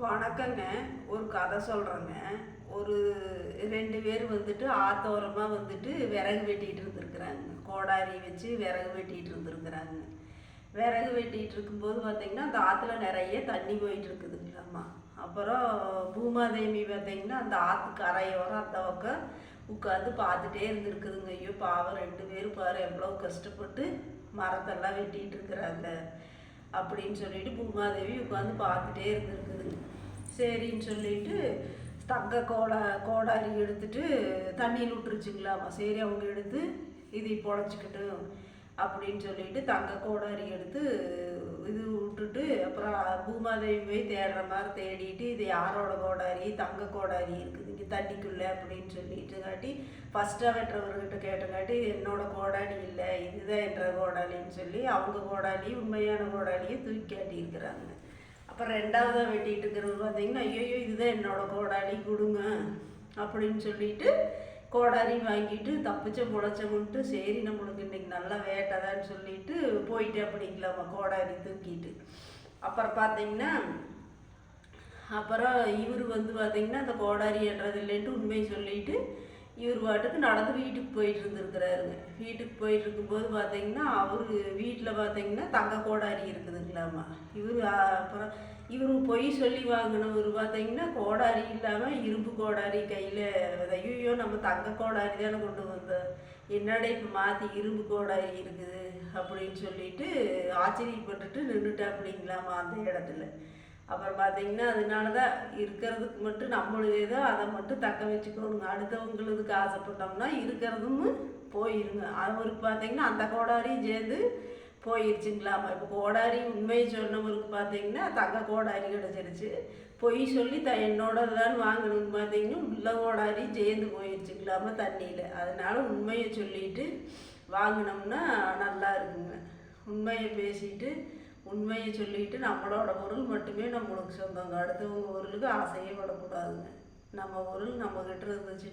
வணக்கங்க. ஒரு கதை சொல்கிறேங்க. ஒரு 2 பேர் வந்துட்டு ஆத்தோரமாக வந்துட்டு விறகு வெட்டிகிட்டு இருந்திருக்கிறாங்க. கோடாரி வச்சு விறகு வெட்டிகிட்டு இருந்திருக்கிறாங்க. விறகு வெட்டிகிட்டு இருக்கும்போது பார்த்திங்கன்னா அந்த ஆற்றுல நிறைய தண்ணி போயிட்டு இருக்குதுங்களாம்மா. அப்புறம் பூமாதேவி பார்த்திங்கன்னா அந்த ஆற்று கரையோரம் அந்த பக்கம் உட்காந்து பார்த்துட்டே இருந்திருக்குதுங்க. ஐயோ பாவம் 2 பேரும் பாரு எவ்வளோ கஷ்டப்பட்டு மரத்தெல்லாம் வெட்டிகிட்டு இருக்கிறாங்க அப்படின்னு சொல்லிட்டு பூமாதேவி உட்காந்து பார்த்துட்டே இருந்திருக்குதுங்க. சரின்னு சொல்லிட்டு கோடாரி எடுத்துட்டு தண்ணியில் விட்டுருச்சுங்களாமா. சரி அவங்க எடுத்து இதை பொழைச்சிக்கிட்டும் அப்படின்னு சொல்லிட்டு தங்க கோடாரி எடுத்து இது விட்டுட்டு அப்புறம் பூமாதேவி போய் தேடுற மாதிரி தேடிட்டு இது யாரோட கோடாரி, தங்க கோடாரி இருக்குது இங்கே தண்ணிக்குள்ளே அப்படின்னு சொல்லிட்டு காட்டி ஃபஸ்ட்டாக வெட்டுறவர்கிட்ட கேட்டங்காட்டி இது என்னோட கோடாலி இல்லை, இதுதான் என்ற கோடாலின்னு சொல்லி அவங்க கோடாலி உண்மையான கோடாலியை தூக்கி காட்டியிருக்கிறாங்க. அப்புறம் ரெண்டாவதாக வெட்டிகிட்டு இருக்கிறவர் பார்த்தீங்கன்னா ஐயோ இதுதான் என்னோட கோடாலி கொடுங்க அப்படின்னு சொல்லிட்டு கோடாரி வாங்கிட்டு தப்பிச்ச முளைச்சமுன்ட்டு சரி நம்மளுக்கு இன்றைக்கி நல்லா வேட்டைதான்னு சொல்லிட்டு போயிட்டு அப்படிங்களாம்மா கோடாரி தூக்கிட்டு. அப்புறம் பார்த்தீங்கன்னா அப்புறம் இவர் வந்து பார்த்திங்கன்னா அந்த கோடாரி ஏற்றது இல்லைன்ட்டு உண்மையை சொல்லிட்டு இவர் பாட்டுக்கு நடந்து வீட்டுக்கு போயிட்டு இருந்துருக்கிறாருங்க. வீட்டுக்கு போயிட்டு இருக்கும்போது பார்த்தீங்கன்னா அவர் வீட்டில் பார்த்தீங்கன்னா தங்க கோடாரி இருக்குதுங்களாம்மா. அப்புறம் இவர் பொய் சொல்லி வாங்கினவர் பார்த்தீங்கன்னா கோடாரி இல்லாமல் இரும்பு கோடாரி கையில், ஐயோ நம்ம தங்க கோடாரி தானே கொண்டு வந்தோம், என்னடா இப்போ மாற்றி இரும்பு கோடாரி இருக்குது அப்படின்னு சொல்லிட்டு ஆச்சரியப்பட்டுட்டு நின்றுட்டாப்பிடிங்களாம்மா அந்த இடத்துல. அப்புறம் பார்த்தீங்கன்னா அதனால தான் இருக்கிறதுக்கு மட்டும் நம்மளுதேதோ அதை மட்டும் தக்க வச்சுக்கணுங்க. அடுத்தவங்களுக்கு ஆசைப்பட்டோம்னா இருக்கிறதும் போயிருங்க. அவருக்கு பார்த்தீங்கன்னா அந்த கோடாரியும் சேர்ந்து போயிடுச்சுங்களாமா. இப்போ கோடாரி உண்மையை சொன்னவருக்கு பார்த்தீங்கன்னா தங்க கோடாரி கிடச்சிருச்சு. பொய் சொல்லி என்னோடதான் வாங்கணும்னு பார்த்தீங்கன்னா உள்ள கோடாரி சேர்ந்து போயிடுச்சுங்களாமா தண்ணியில். அதனால உண்மையை சொல்லிட்டு வாங்கினோம்னா நல்லா இருக்குங்க. உண்மையை பேசிட்டு உண்மையை சொல்லிட்டு நம்மளோட பொருள் மட்டுமே நம்மளுக்கு சொந்தங்க. அடுத்தவங்க பொருளுக்கு ஆசையே படக்கூடாதுங்க. நம்ம பொருள் நம்மக்கிட்ட இருந்துச்சுன்னா